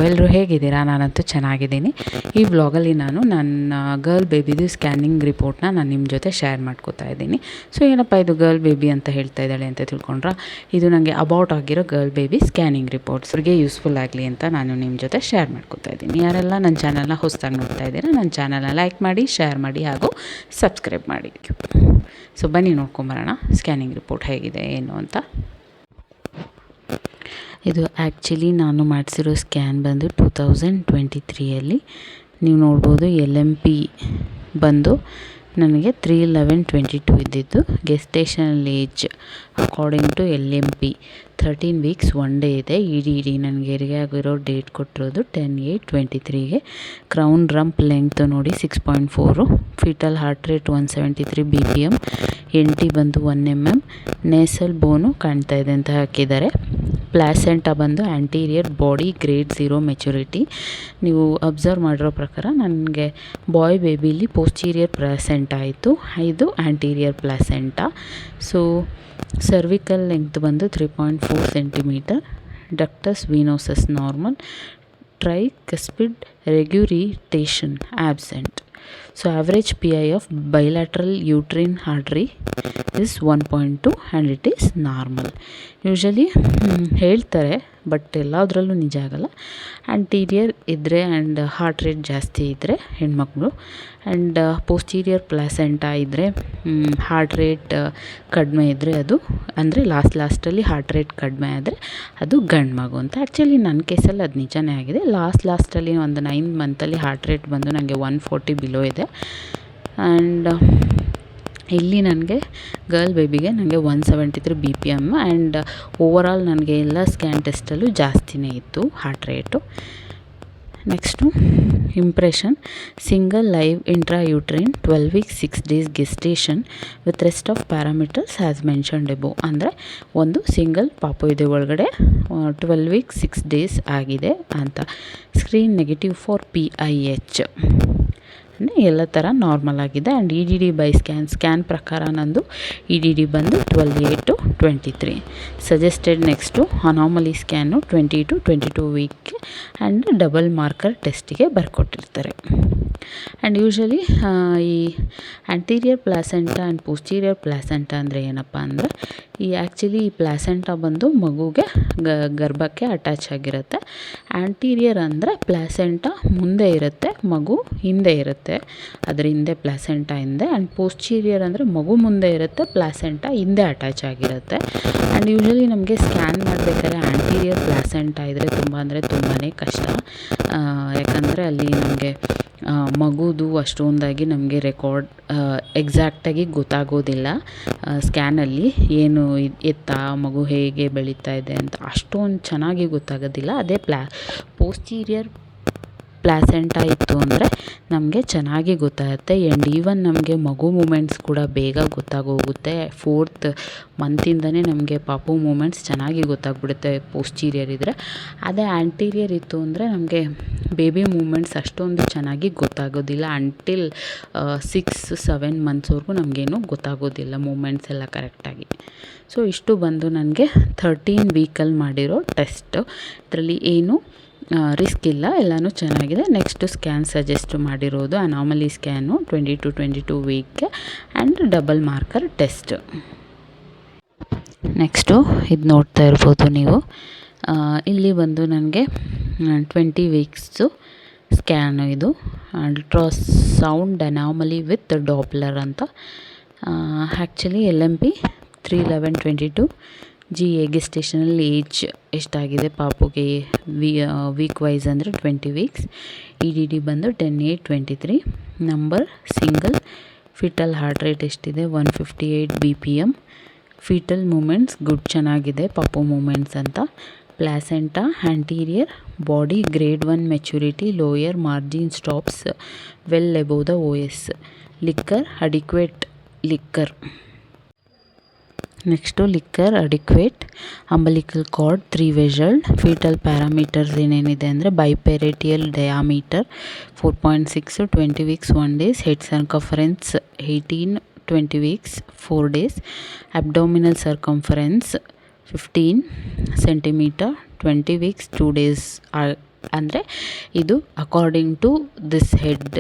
ಎಲ್ಲರೂ ಹೇಗಿದ್ದೀರಾ? ನಾನಂತೂ ಚೆನ್ನಾಗಿದ್ದೀನಿ. ಈ ವ್ಲಾಗಲ್ಲಿ ನಾನು ನನ್ನ ಗರ್ಲ್ ಬೇಬಿದು ಸ್ಕ್ಯಾನಿಂಗ್ ರಿಪೋರ್ಟ್ನ ನಾನು ನಿಮ್ಮ ಜೊತೆ ಶೇರ್ ಮಾಡ್ಕೋತಾ ಇದ್ದೀನಿ. ಸೊ ಏನಪ್ಪ ಇದು ಗರ್ಲ್ ಬೇಬಿ ಅಂತ ಹೇಳ್ತಾ ಇದ್ದಾಳೆ ಅಂತ ತಿಳ್ಕೊಂಡ್ರೆ, ಇದು ನನಗೆ ಅಬೌಟ್ ಆಗಿರೋ ಗರ್ಲ್ ಬೇಬಿ ಸ್ಕ್ಯಾನಿಂಗ್ ರಿಪೋರ್ಟ್ಸ್ಗೆ ಯೂಸ್ಫುಲ್ ಆಗಲಿ ಅಂತ ನಾನು ನಿಮ್ಮ ಜೊತೆ ಶೇರ್ ಮಾಡ್ಕೋತಾ ಇದ್ದೀನಿ. ಯಾರೆಲ್ಲ ನನ್ನ ಚಾನಲ್ನ ಹೊಸದಾಗಿ ನೋಡ್ತಾ ಇದ್ದೀರಾ, ನನ್ನ ಚಾನಲ್ನ ಲೈಕ್ ಮಾಡಿ, ಶೇರ್ ಮಾಡಿ ಹಾಗೂ ಸಬ್ಸ್ಕ್ರೈಬ್ ಮಾಡಿ. ಸೊ ಬನ್ನಿ ನೋಡ್ಕೊಂಬರೋಣ ಸ್ಕ್ಯಾನಿಂಗ್ ರಿಪೋರ್ಟ್ ಹೇಗಿದೆ ಏನು ಅಂತ. ಇದು ಆ್ಯಕ್ಚುಲಿ ನಾನು ಮಾಡಿಸಿರೋ ಸ್ಕ್ಯಾನ್ ಬಂದು 2023ಯಲ್ಲಿ ನೀವು ನೋಡ್ಬೋದು. LMP ಬಂದು ನನಗೆ 3/11/22 ಇದ್ದಿದ್ದು. Gestational age according to LMP 13 weeks 1 day ಇದೆ. EDD ನನಗೆ ಹೆರಿಗೆ ಆಗಿರೋ ಡೇಟ್ ಕೊಟ್ಟಿರೋದು 10/8/23ಗೆ. ಕ್ರೌನ್ ರಂಪ್ ಲೆಂಗ್ತ್ ನೋಡಿ 6.4, foetal heart rate 173 BPM, NT ಬಂದು 1 mm, ನೇಸಲ್ ಬೋನು ಕಾಣ್ತಾ ಇದೆ ಅಂತ ಹಾಕಿದ್ದಾರೆ. ಪ್ಲಾಸೆಂಟಾ ಬಂದು ಆ್ಯಂಟೀರಿಯರ್ ಬಾಡಿ ಗ್ರೇಡ್ 0 ಮೆಚುರಿಟಿ. ನೀವು ಅಬ್ಸರ್ವ್ ಮಾಡಿರೋ ಪ್ರಕಾರ ನನಗೆ ಬಾಯ್ ಬೇಬಿಲಿ ಪೋಸ್ಟೀರಿಯರ್ ಪ್ಲಾಸೆಂಟಾ ಆಯಿತು, ಇದು anterior placenta. So cervical length ಬಂದು 3.4 centimeter, ductus venosus normal, tricuspid regurgitation absent. So average PI of bilateral uterine artery is 1.2 and it is normal. Usually ಹೇಳ್ತಾರೆ but ಎಲ್ಲದರಲ್ಲೂ ನಿಜ ಆಗಲ್ಲ. ಆ್ಯಂಟೀರಿಯರ್ ಇದ್ದರೆ ಆ್ಯಂಡ್ ಹಾರ್ಟ್ ರೇಟ್ ಜಾಸ್ತಿ ಇದ್ದರೆ ಹೆಣ್ಮಕ್ಳು, ಆ್ಯಂಡ್ ಪೋಸ್ಟೀರಿಯರ್ ಪ್ಲಾಸೆಂಟಾ ಇದ್ದರೆ ಹಾರ್ಟ್ ರೇಟ್ ಕಡಿಮೆ ಇದ್ದರೆ ಅದು ಅಂದರೆ ಲಾಸ್ಟಲ್ಲಿ ಹಾರ್ಟ್ ರೇಟ್ ಕಡಿಮೆ ಆದರೆ ಅದು ಗಂಡು ಮಗು ಅಂತ. ಆ್ಯಕ್ಚುಲಿ ನನ್ನ ಕೇಸಲ್ಲಿ ಅದು ನಿಜನೇ ಆಗಿದೆ. ಲಾಸ್ಟಲ್ಲಿ ಒಂದು 9 ಮಂತಲ್ಲಿ ಹಾರ್ಟ್ ರೇಟ್ ಬಂದು ನನಗೆ 140 ಬಿಲೋ ಇದೆ. ಆ್ಯಂಡ್ ಇಲ್ಲಿ ನನಗೆ ಗರ್ಲ್ ಬೇಬಿಗೆ ನನಗೆ 173 BPM ಆ್ಯಂಡ್ ಓವರಾಲ್ ನನಗೆ ಎಲ್ಲ ಸ್ಕ್ಯಾನ್ ಟೆಸ್ಟಲ್ಲೂ ಜಾಸ್ತಿನೇ ಇತ್ತು heart rate. Next impression, single live intrauterine 12 weeks 6 days gestation with rest of parameters has mentioned above. ಅಂದರೆ ಒಂದು ಸಿಂಗಲ್ ಪಾಪು ಇದೆ ಒಳಗಡೆ, 12 ವೀಕ್ಸ್ 6 ಡೇಸ್ ಆಗಿದೆ ಅಂತ. ಸ್ಕ್ರೀನ್ ನೆಗೆಟಿವ್ ಫಾರ್ PIH, ಎಲ್ಲ ಥರ ನಾರ್ಮಲ್ ಆಗಿದೆ. ಆ್ಯಂಡ್ EDD ಬೈ ಸ್ಕ್ಯಾನ್ ಪ್ರಕಾರ ನಂದು EDD ಬಂದು 12/8/23. Suggested next anomaly scan 20 to 22 ವೀಕ್ಗೆ ಆ್ಯಂಡ್ ಡಬಲ್ ಮಾರ್ಕರ್ ಟೆಸ್ಟಿಗೆ ಬರ್ಕೊಟ್ಟಿರ್ತಾರೆ. ಆ್ಯಂಡ್ ಯೂಶಲಿ ಈ anterior placenta and posterior placenta ಅಂದರೆ ಏನಪ್ಪ ಅಂದರೆ, ಈ ಪ್ಲಾಸೆಂಟಾ ಬಂದು ಮಗುಗೆ ಗರ್ಭಕ್ಕೆ ಅಟ್ಯಾಚ್ ಆಗಿರುತ್ತೆ. ಆ್ಯಂಟೀರಿಯರ್ ಅಂದರೆ ಪ್ಲಾಸೆಂಟಾ ಮುಂದೆ ಇರುತ್ತೆ, ಮಗು ಹಿಂದೆ ಇರುತ್ತೆ, ಅದರ ಹಿಂದೆ ಪ್ಲಾಸೆಂಟಾ ಹಿಂದೆ. ಆ್ಯಂಡ್ ಪೋಸ್ಟೀರಿಯರ್ ಅಂದರೆ ಮಗು ಮುಂದೆ ಇರುತ್ತೆ, ಪ್ಲಾಸೆಂಟಾ ಹಿಂದೆ ಅಟ್ಯಾಚ್ ಆಗಿರುತ್ತೆ. ಆ್ಯಂಡ್ ಯೂಶಲಿ ನಮಗೆ ಸ್ಕ್ಯಾನ್ ಮಾಡಬೇಕಾದ್ರೆ ಆ್ಯಂಟೀರಿಯರ್ ಪ್ಲಾಸೆಂಟಾ ಇದ್ದರೆ ತುಂಬಾ ಕಷ್ಟ. ಯಾಕಂದರೆ ಅಲ್ಲಿ ನಮಗೆ ಮಗುದು ಅಷ್ಟೊಂದಾಗಿ ನಮಗೆ ರೆಕಾರ್ಡ್ ಎಕ್ಸಾಕ್ಟಾಗಿ ಗೊತ್ತಾಗೋದಿಲ್ಲ. ಸ್ಕ್ಯಾನಲ್ಲಿ ಏನು ಎತ್ತ ಮಗು ಹೇಗೆ ಬೆಳೀತಾ ಇದೆ ಅಂತ ಅಷ್ಟೊಂದು ಚೆನ್ನಾಗಿ ಗೊತ್ತಾಗೋದಿಲ್ಲ. ಅದೇ ಪೋಸ್ಟೀರಿಯರ್ ಪ್ಲಾಸೆಂಟಾ ಇತ್ತು ಅಂದರೆ ನಮಗೆ ಚೆನ್ನಾಗಿ ಗೊತ್ತಾಗುತ್ತೆ. ಆ್ಯಂಡ್ ಈವನ್ ನಮಗೆ ಮಗು ಮೂಮೆಂಟ್ಸ್ ಕೂಡ ಬೇಗ ಗೊತ್ತಾಗೋಗುತ್ತೆ. 4th ಮಂತಿಂದನೇ ನಮಗೆ ಪಾಪು ಮೂಮೆಂಟ್ಸ್ ಚೆನ್ನಾಗಿ ಗೊತ್ತಾಗ್ಬಿಡುತ್ತೆ ಪೋಸ್ಟೀರಿಯರ್ ಇದ್ದರೆ. ಅದೇ ಆ್ಯಂಟೀರಿಯರ್ ಇತ್ತು ಅಂದರೆ ನಮಗೆ ಬೇಬಿ ಮೂಮೆಂಟ್ಸ್ ಅಷ್ಟೊಂದು ಚೆನ್ನಾಗಿ ಗೊತ್ತಾಗೋದಿಲ್ಲ. ಅಂಟಿಲ್ 6-7 ಮಂತ್ಸ್ವರೆಗೂ ನಮಗೇನು ಗೊತ್ತಾಗೋದಿಲ್ಲ ಮೂಮೆಂಟ್ಸ್ ಎಲ್ಲ ಕರೆಕ್ಟಾಗಿ. ಸೊ ಇಷ್ಟು ಬಂದು ನನಗೆ 13 ವೀಕಲ್ಲಿ ಮಾಡಿರೋ ಟೆಸ್ಟ್. ಇದರಲ್ಲಿ ಏನು ರಿಸ್ಕ್ ಇಲ್ಲ, ಎಲ್ಲನೂ ಚೆನ್ನಾಗಿದೆ. ನೆಕ್ಸ್ಟು ಸ್ಕ್ಯಾನ್ ಸಜೆಸ್ಟ್ ಮಾಡಿರೋದು ಅನಾಮಲಿ ಸ್ಕ್ಯಾನು 20 to 22 ವೀಕ್ಗೆ and double marker test. Next ಇದು ನೋಡ್ತಾ ಇರ್ಬೋದು ನೀವು, ಇಲ್ಲಿ ಬಂದು ನನಗೆ 20 ವೀಕ್ಸು ಸ್ಕ್ಯಾನು. ಇದು ಅಲ್ಟ್ರಾಸೌಂಡ್ ಅನಾಮಲಿ ವಿತ್ ಡಾಪ್ಲರ್ ಅಂತ. Actually LMP 3/11/22, GA gestational age ಎಷ್ಟಾಗಿದೆ ಪಾಪುಗೆ ವೀಕ್ ವೈಸ್ ಅಂದರೆ 20 ವೀಕ್ಸ್. EDD ಬಂದು 10/8/23. Number single. Foetal heart rate ಎಷ್ಟಿದೆ 158 BPM. ಫೀಟಲ್ ಮೂಮೆಂಟ್ಸ್ ಗುಡ್, ಚೆನ್ನಾಗಿದೆ ಪಾಪು ಮೂಮೆಂಟ್ಸ್ ಅಂತ. Placenta anterior body grade 1 maturity, lower margin stops well above the OS. Liquor adequate liquor. Next liquor adequate. Umbilical cord 3 vesseled. Fetal parameters ಏನೇನಿದೆ ಅಂದರೆ biparietal diameter 4.6, 20 weeks 1 days. Head circumference 18-20 weeks 4 days. Abdominal circumference 15 centimeter 20 weeks 2 days ಅಂದರೆ ಇದು according to this head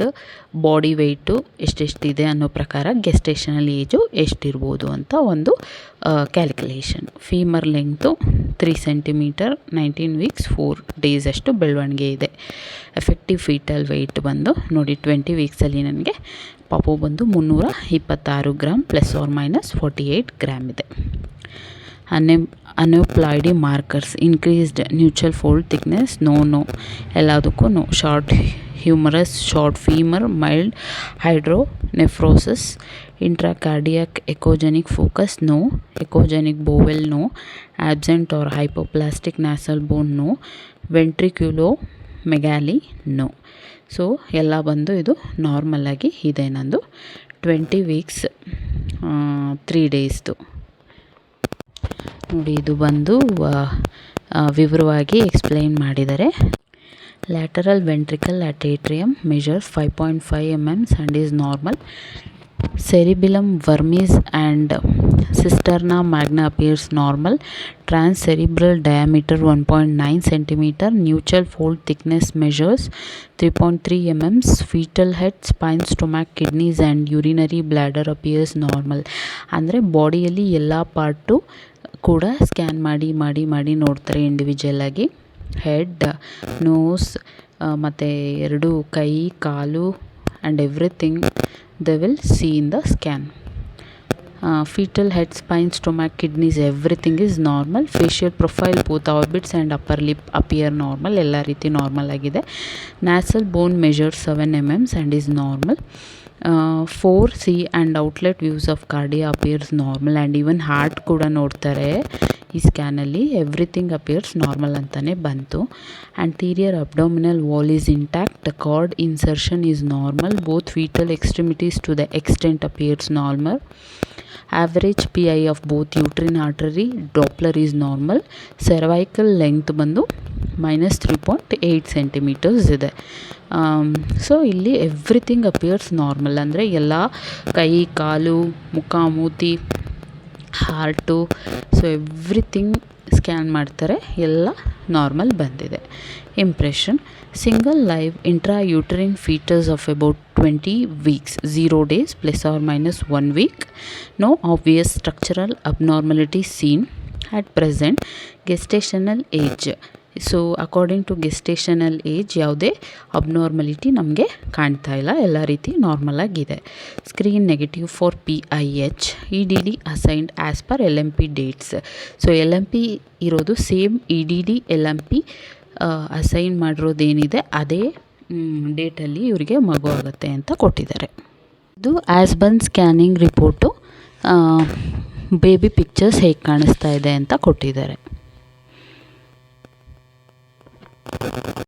body weight ಎಷ್ಟೆಷ್ಟಿದೆ ಅನ್ನೋ ಪ್ರಕಾರ gestational age ಎಷ್ಟಿರ್ಬೋದು ಅಂತ ಒಂದು calculation. Femur length 3 centimetre, 19 weeks 4 days ಅಷ್ಟು ಬೆಳವಣಿಗೆ ಇದೆ. ಎಫೆಕ್ಟಿವ್ ಫೀಟಲ್ ವೆಯ್ಟ್ ಬಂದು ನೋಡಿ 20 ವೀಕ್ಸಲ್ಲಿ ನನಗೆ ಪಾಪು ಬಂದು 326 ಗ್ರಾಮ್ ±48 ಗ್ರಾಮ್ ಇದೆ. Aneuploidy markers increased neutral fold thickness no ಎಲ್ಲದಕ್ಕೂ no. Short humerus, short femur, mild hydronephrosis, intracardiac echogenic focus no, echogenic bowel no, absent or hypoplastic nasal bone no, ventriculomegaly no. So ಎಲ್ಲ ಬಂದು ಇದು ನಾರ್ಮಲಾಗಿ ಇದೆ. ನಂದು 20 weeks 3 ಡೇಸ್ದು ನೋಡಿ. ಇದು ಬಂದು ವಿವರವಾಗಿ ಎಕ್ಸ್ಪ್ಲೈನ್ ಮಾಡಿದ್ದಾರೆ. Lateral ventricle at ಏಟ್ರಿಯಮ್ measures 5.5 mm and is normal. Cerebellum vermis and cisterna magna appears normal. Transcerebral diameter 1.9 cm. Nuchal fold thickness measures 3.3 mm. Fetal head, spine, stomach, kidneys and urinary bladder appears normal. ಅಂದರೆ ಬಾಡಿಯಲ್ಲಿ ಎಲ್ಲ part ಕೂಡ scan ಮಾಡಿ ನೋಡ್ತಾರೆ individual ಆಗಿ. Head, nose ಮತ್ತು 2 ಕೈ, ಕಾಲು and everything they will see in the scan. Fetal head, spine, stomach, kidneys everything is normal. Facial profile both orbits and upper lip appear normal. ಎಲ್ಲ ರೀತಿ ನಾರ್ಮಲ್ ಆಗಿದೆ. Nasal bone measure 7 mm and is normal. 4C and outlet views of cardia appears normal. And even heart ಕೂಡ ನೋಡ್ತಾರೆ ಈ ಸ್ಕ್ಯಾನಲ್ಲಿ. Everything appears normal ಅಂತಲೇ ಬಂತು. Anterior abdominal wall is intact. Cord insertion is normal. Both fetal extremities to the extent appears normal. Average PI of both uterine artery doppler is normal. Cervical length ಬಂದು -3.8 centimetres ಇದೆ. So ಇಲ್ಲಿ everything appears normal ಅಂದರೆ ಎಲ್ಲ ಕೈ, ಕಾಲು, ಮುಖ, ಮೂತಿ, heart, so everything scan ಮಾಡ್ತಾರೆ, ಎಲ್ಲ ನಾರ್ಮಲ್ ಬಂದಿದೆ. Impression: single live intrauterine fetus of about 20 weeks 0 days ±1 week. No obvious structural abnormality seen at present. Gestational age. So according to gestational age ಯಾವುದೇ abnormality ನಮಗೆ ಕಾಣ್ತಾ ಇಲ್ಲ, ಎಲ್ಲ ರೀತಿ ನಾರ್ಮಲ್ ಆಗಿದೆ. Screen negative for PIH. EDD assigned as per LMP dates. So LMP ಇರೋದು same EDD LMP assign ಮಾಡಿರೋದೇನಿದೆ ಅದೇ ಡೇಟಲ್ಲಿ ಇವರಿಗೆ ಮಗು ಆಗುತ್ತೆ ಅಂತ ಕೊಟ್ಟಿದ್ದಾರೆ. ಇದು ಆಸ್ಬನ್ ಸ್ಕ್ಯಾನಿಂಗ್ ರಿಪೋರ್ಟು ಬೇಬಿ ಪಿಕ್ಚರ್ಸ್ ಹೇಗೆ ಕಾಣಿಸ್ತಾ ಇದೆ ಅಂತ ಕೊಟ್ಟಿದ್ದಾರೆ.